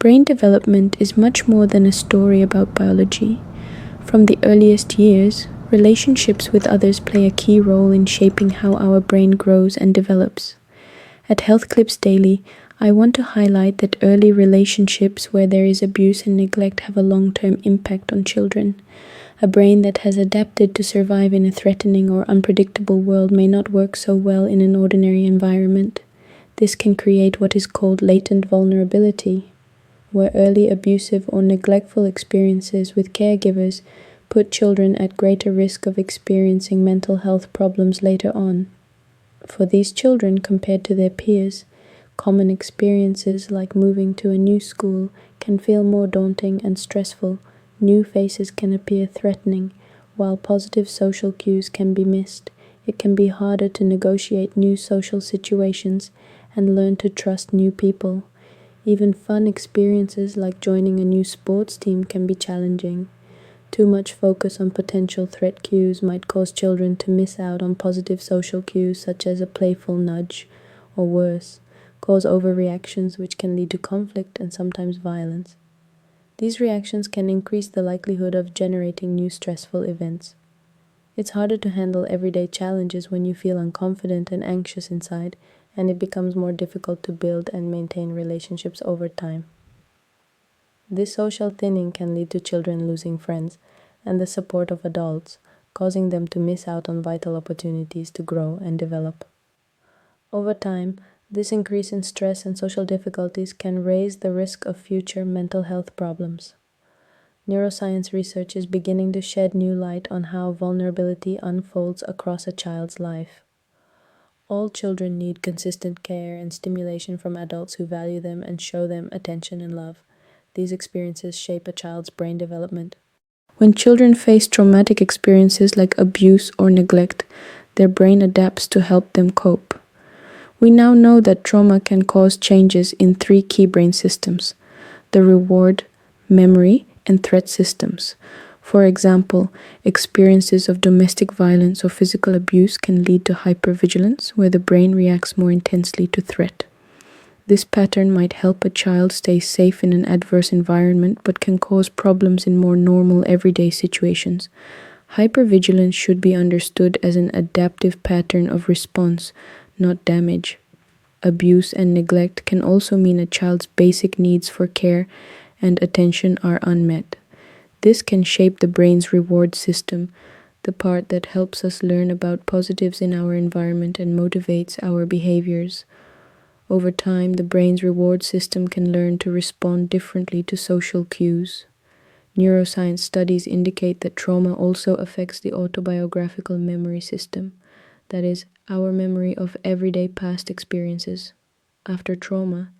Brain development is much more than a story about biology. From the earliest years, relationships with others play a key role in shaping how our brain grows and develops. At Health Clips Daily, I want to highlight that early relationships where there is abuse and neglect have a long-term impact on children. A brain that has adapted to survive in a threatening or unpredictable world may not work so well in an ordinary environment. This can create what is called latent vulnerability, where early abusive or neglectful experiences with caregivers put children at greater risk of experiencing mental health problems later on. For these children, compared to their peers, common experiences like moving to a new school can feel more daunting and stressful. New faces can appear threatening, while positive social cues can be missed. It can be harder to negotiate new social situations and learn to trust new people. Even fun experiences like joining a new sports team can be challenging. Too much focus on potential threat cues might cause children to miss out on positive social cues such as a playful nudge, or worse, cause overreactions which can lead to conflict and sometimes violence. These reactions can increase the likelihood of generating new stressful events. It's harder to handle everyday challenges when you feel unconfident and anxious inside, and it becomes more difficult to build and maintain relationships over time. This social thinning can lead to children losing friends and the support of adults, causing them to miss out on vital opportunities to grow and develop. Over time, this increase in stress and social difficulties can raise the risk of future mental health problems. Neuroscience research is beginning to shed new light on how vulnerability unfolds across a child's life. All children need consistent care and stimulation from adults who value them and show them attention and love. These experiences shape a child's brain development. When children face traumatic experiences like abuse or neglect, their brain adapts to help them cope. We now know that trauma can cause changes in 3 key brain systems: the reward, memory, and threat systems. For example, experiences of domestic violence or physical abuse can lead to hyper-vigilance, where the brain reacts more intensely to threat. This pattern might help a child stay safe in an adverse environment, but can cause problems in more normal everyday situations. Hypervigilance should be understood as an adaptive pattern of response, not damage. Abuse and neglect can also mean a child's basic needs for care and attention are unmet. This can shape the brain's reward system, the part that helps us learn about positives in our environment and motivates our behaviors. Over time, the brain's reward system can learn to respond differently to social cues. Neuroscience studies indicate that trauma also affects the autobiographical memory system, that is, our memory of everyday past experiences. After trauma,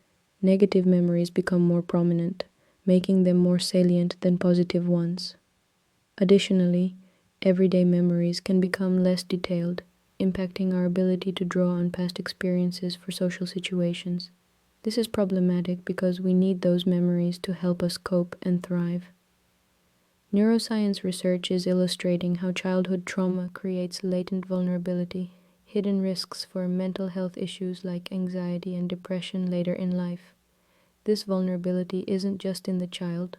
negative memories become more prominent, making them more salient than positive ones. Additionally, everyday memories can become less detailed, impacting our ability to draw on past experiences for social situations. This is problematic because we need those memories to help us cope and thrive. Neuroscience research is illustrating how childhood trauma creates latent vulnerability, hidden risks for mental health issues like anxiety and depression later in life. This vulnerability isn't just in the child.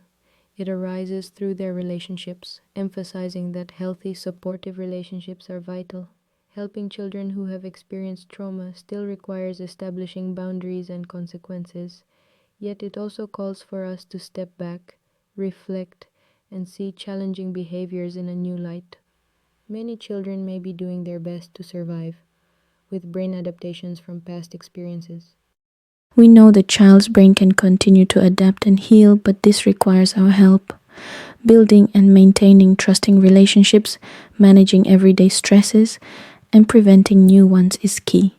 It arises through their relationships, emphasizing that healthy, supportive relationships are vital. Helping children who have experienced trauma still requires establishing boundaries and consequences, yet it also calls for us to step back, reflect, and see challenging behaviors in a new light. Many children may be doing their best to survive, with brain adaptations from past experiences. We know the child's brain can continue to adapt and heal, but this requires our help. Building and maintaining trusting relationships, managing everyday stresses, and preventing new ones is key.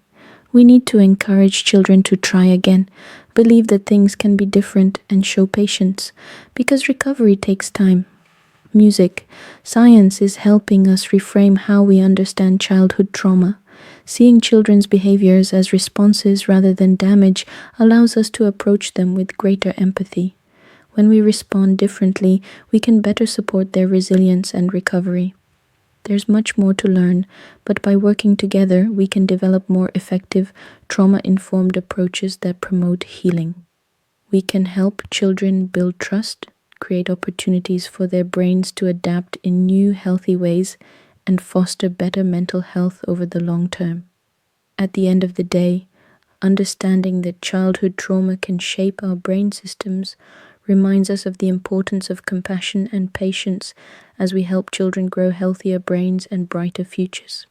We need to encourage children to try again, believe that things can be different, and show patience, because recovery takes time. Music, science is helping us reframe how we understand childhood trauma. Seeing children's behaviors as responses rather than damage allows us to approach them with greater empathy. When we respond differently, we can better support their resilience and recovery. There's much more to learn, but by working together, we can develop more effective, trauma-informed approaches that promote healing. We can help children build trust, create opportunities for their brains to adapt in new, healthy ways, and foster better mental health over the long term. At the end of the day, understanding that childhood trauma can shape our brain systems reminds us of the importance of compassion and patience as we help children grow healthier brains and brighter futures.